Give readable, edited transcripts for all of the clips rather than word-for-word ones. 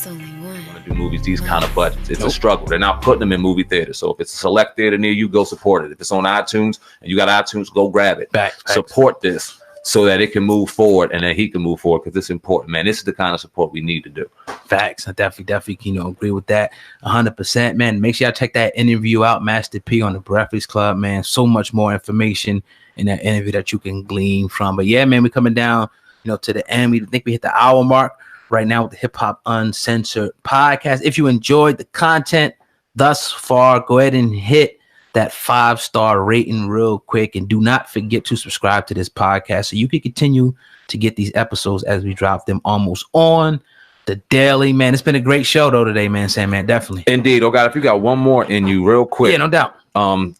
Want to do movies, these kind of budgets. It's a struggle. They're not putting them in movie theaters. So if it's a select theater near you, go support it. If it's on iTunes and you got iTunes, go grab it. Support this so that it can move forward and that he can move forward, because it's important, man. This is the kind of support we need to do. Facts. I definitely, agree with that 100%, man. Make sure y'all check that interview out, Master P on the Breakfast Club, man. So much more information in that interview that you can glean from. But yeah, man, we're coming down, to the end. We think we hit the hour mark right now with the Hip Hop Uncensored podcast. If you enjoyed the content thus far, go ahead and hit that 5-star rating real quick, and do not forget to subscribe to this podcast so you can continue to get these episodes as we drop them almost on the daily, man. It's been a great show though today, man. SamAnt, definitely. Indeed. Oh God, if you got one more in you real quick. Yeah, no doubt.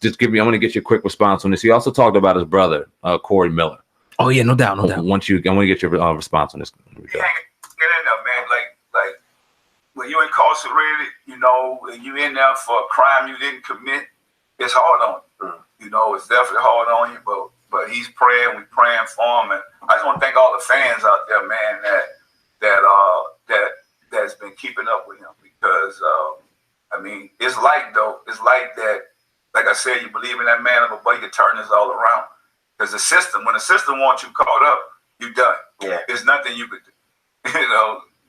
Just I'm going to get you a quick response on this. He also talked about his brother, Corey Miller. Oh yeah, no doubt. I want to get your response on this. Get in there, man. Like when you're incarcerated, and you in there for a crime you didn't commit, it's hard on you. It's definitely hard on you, but he's praying. We praying for him, and I just want to thank all the fans out there, man, that's been keeping up with him, because it's like that. Like I said, you believe in that man of a boy, you can turn this all around. Because when the system wants you caught up, you done. Yeah, there's nothing you could do,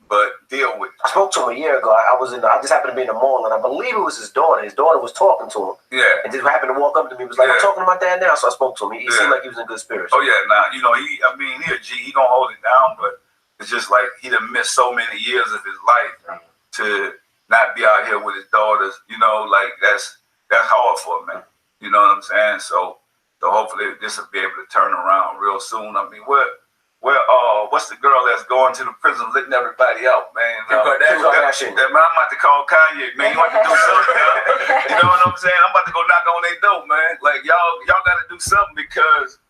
but deal with it. I spoke to him a year ago. I just happened to be in the mall, and I believe it was his daughter. His daughter was talking to him. Yeah. And just happened to walk up to me. He was like, I'm talking to my dad now. So I spoke to him. He seemed like he was in good spirits. Oh, yeah. Nah, he a G. He gonna hold it down, but it's just like he done missed so many years of his life to not be out here with his daughters. That's hard for him, man. You know what I'm saying? So hopefully this will be able to turn around real soon. What's the girl that's going to the prison letting everybody out, man? Man, I'm about to call Kanye, man. You want to do something? You know what I'm saying? I'm about to go knock on their door, man. Like y'all got to do something, because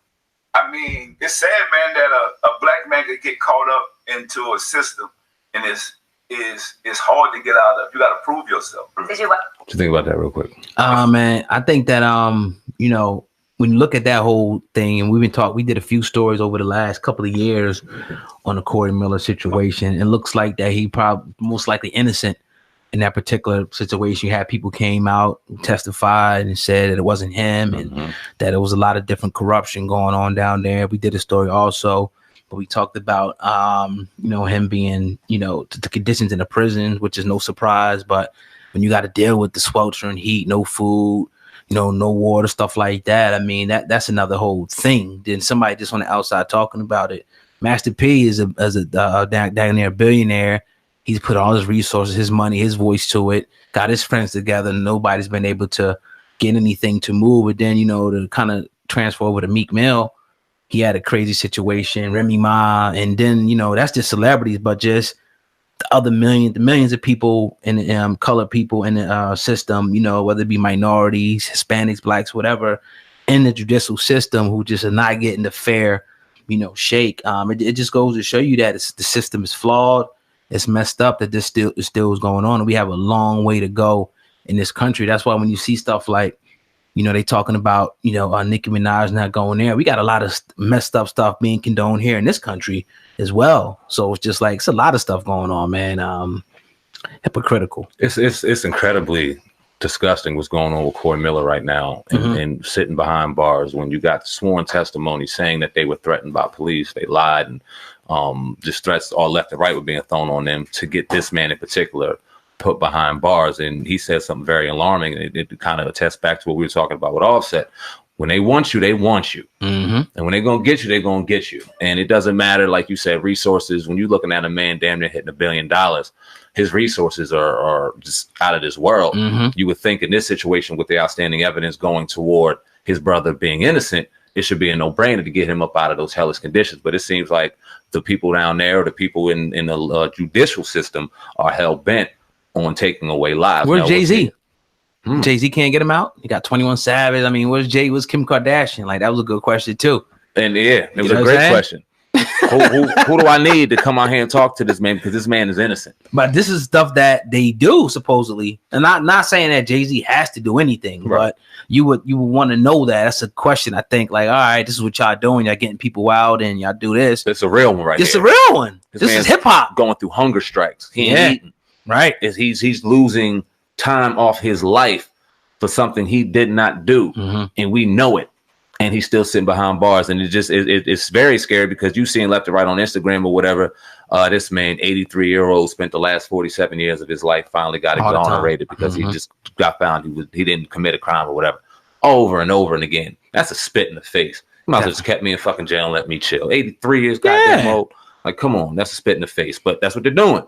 it's sad, man, that a black man could get caught up into a system, and it's hard to get out of. You got to prove yourself. What you think about that, real quick? Man, I think that when you look at that whole thing, and we did a few stories over the last couple of years on the Corey Miller situation. It looks like that he probably most likely innocent in that particular situation. You had people came out, testified, and said that it wasn't him, and that there was a lot of different corruption going on down there. We did a story also, but we talked about him being the conditions in the prison, which is no surprise. But when you got to deal with the sweltering heat, no food, no water, stuff like that. That's another whole thing. Then somebody just on the outside talking about it. Master P is a down there billionaire. He's put all his resources, his money, his voice to it, got his friends together. Nobody's been able to get anything to move. But then, to kind of transfer over to Meek Mill, he had a crazy situation, Remy Ma, and then, that's just celebrities, but just the other millions of people and colored people in the system, whether it be minorities, Hispanics, blacks, whatever, in the judicial system, who just are not getting the fair, shake. It just goes to show you that the system is flawed. It's messed up, that this still is going on. And we have a long way to go in this country. That's why when you see stuff like, they talking about, Nicki Minaj not going there. We got a lot of messed up stuff being condoned here in this country as well. So it's just like, it's a lot of stuff going on, man. Hypocritical. It's incredibly disgusting what's going on with Corey Miller right now, and sitting behind bars when you got sworn testimony saying that they were threatened by police. They lied, and just threats all left and right were being thrown on them to get this man in particular put behind bars. And he said something very alarming, and it kind of attests back to what we were talking about with Offset. When they want you, they want you. And when they're going to get you, they're going to get you. And it doesn't matter, like you said, resources. When you're looking at a man damn near hitting $1 billion, his resources are just out of this world. You would think in this situation, with the outstanding evidence going toward his brother being innocent, it should be a no-brainer to get him up out of those hellish conditions. But it seems like the people down there, or the people in the judicial system, are hell-bent on taking away lives. Where's Jay-Z? Jay-Z can't get him out. He got 21 Savage. Where's Kim Kardashian? Like, that was a good question too. And yeah, it was a great question. who do I need to come out here and talk to this man, because this man is innocent? But this is stuff that they do supposedly, and not saying that Jay-Z has to do anything, but you would want to know that. That's a question, I think. Like, all right, this is what y'all doing. Y'all getting people out, and y'all do this. It's a real one, right? It's a real one. This is hip hop. Going through hunger strikes. He ain't eating. Right. Is he's losing time off his life for something he did not do, and we know it. And he's still sitting behind bars, and it's very scary because you seeing left and right on Instagram or whatever. This man, 83-year-old, spent the last 47 years of his life, finally got exonerated because he just got found he didn't commit a crime or whatever, over and over and again. That's a spit in the face. You might as well just kept me in fucking jail and let me chill. 83 years, goddamn old. Like, come on, that's a spit in the face. But that's what they're doing.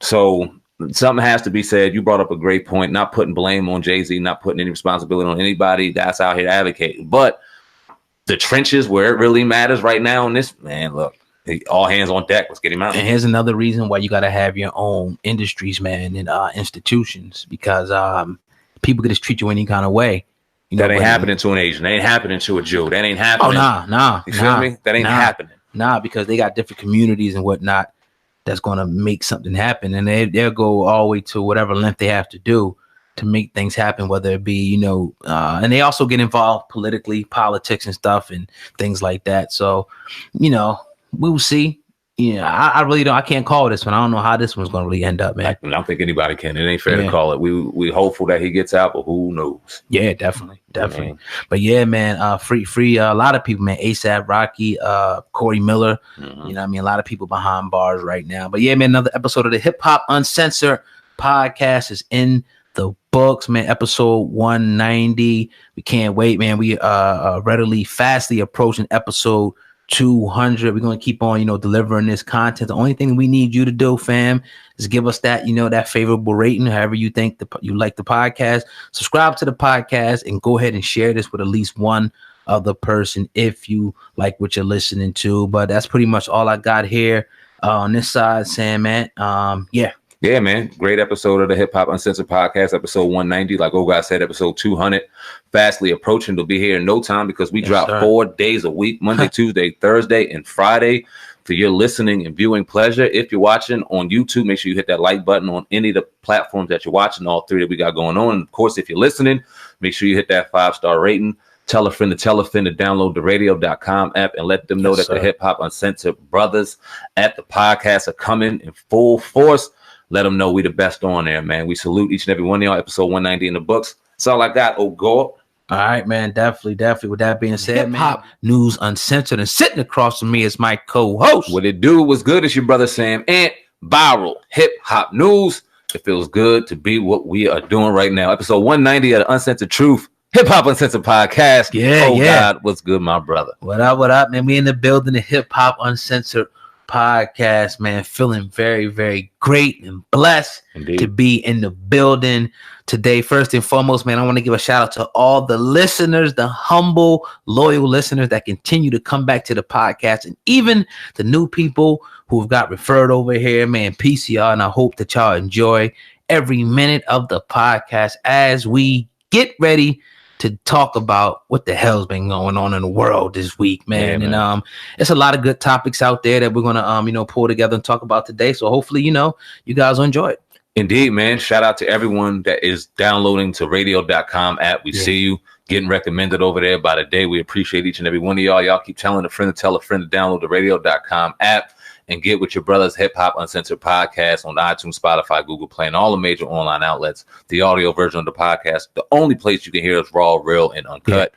So something has to be said. You brought up a great point, not putting blame on Jay-Z, not putting any responsibility on anybody that's out here advocating. But the trenches where it really matters right now in this, man, look, all hands on deck. Let's get him out. And here's another reason why you got to have your own industries, man, and institutions, because people can just treat you any kind of way. You know, that ain't happening to an Asian. That ain't happening to a Jew. That ain't happening. Oh, nah. You feel me? That ain't happening. Nah, because they got different communities and whatnot that's going to make something happen. And they'll go all the way to whatever length they have to do to make things happen, whether it be, you know, and they also get involved politically, politics and stuff and things like that. So, you know, we'll see. Yeah, I really don't. I can't call this one. I don't know how this one's going to really end up, man. I don't think anybody can. It ain't fair to call it. We hopeful that he gets out, but who knows? Yeah, definitely. But yeah, man, free a lot of people, man. ASAP Rocky, Corey Miller. You know what I mean? A lot of people behind bars right now. But yeah, man, another episode of the Hip Hop Uncensored podcast is in the books, man. Episode 190. We can't wait, man. We fastly approaching episode 200. We're going to keep on, you know, delivering this content. The only thing we need you to do, fam, is give us that, you know, that favorable rating, however you think you like the podcast. Subscribe to the podcast and go ahead and share this with at least one other person if you like what you're listening to. But that's pretty much all I got here on this side, SamAnt. Yeah, man. Great episode of the Hip Hop Uncensored podcast, episode 190. Like Old Guy said, episode 200. Fastly approaching. They'll be here in no time because we drop 4 days a week, Monday, Tuesday, Thursday, and Friday for your listening and viewing pleasure. If you're watching on YouTube, make sure you hit that like button on any of the platforms that you're watching, all 3 that we got going on. And of course, if you're listening, make sure you hit that 5-star rating. Tell a friend to download the radio.com app and let them know that the Hip Hop Uncensored brothers at the podcast are coming in full force. Let them know we the best on there, man. We salute each and every one of y'all. Episode 190 in the books. That's all I got, old God. All right, man. Definitely. With that being said, Hip-Hop News Uncensored, and sitting across from me is my co-host. What it do was good. It's your brother SamAnt. Viral hip-hop news. It feels good to be what we are doing right now. Episode 190 of the Uncensored Truth Hip-Hop Uncensored podcast. God, what's good, my brother? What up, man? We in the building, the Hip-Hop Uncensored podcast, man. Feeling very, very great and blessed to be in the building today. First and foremost, man, I want to give a shout out to all the listeners, the humble, loyal listeners that continue to come back to the podcast, and even the new people who have got referred over here, man. Peace, y'all, and I hope that y'all enjoy every minute of the podcast as we get ready to talk about what the hell's been going on in the world this week, man. Yeah, man. And it's a lot of good topics out there that we're gonna pull together and talk about today. So hopefully, you guys will enjoy it. Indeed, man. Shout out to everyone that is downloading to radio.com app. We see you getting recommended over there by the day. We appreciate each and every one of y'all. Y'all keep telling a friend to tell a friend to download the radio.com app and get with your brother's Hip Hop Uncensored podcast on iTunes, Spotify, Google Play, and all the major online outlets. The audio version of the podcast, the only place you can hear us raw, real, and uncut.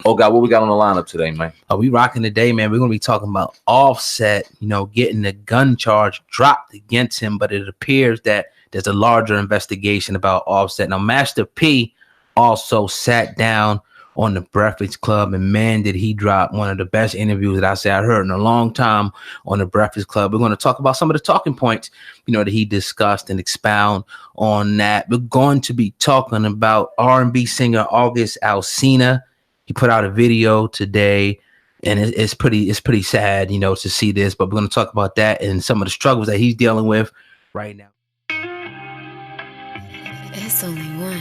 Oh, God, what we got on the lineup today, man? We rocking today, man. We're going to be talking about Offset, getting the gun charge dropped against him, but it appears that there's a larger investigation about Offset. Now, Master P also sat down on the Breakfast Club, and man, did he drop one of the best interviews that I heard in a long time on the Breakfast Club. We're going to talk about some of the talking points, that he discussed and expound on that. We're going to be talking about R&B singer August Alsina. He put out a video today, and it's pretty sad, to see this, but we're going to talk about that and some of the struggles that he's dealing with right now. It's only one.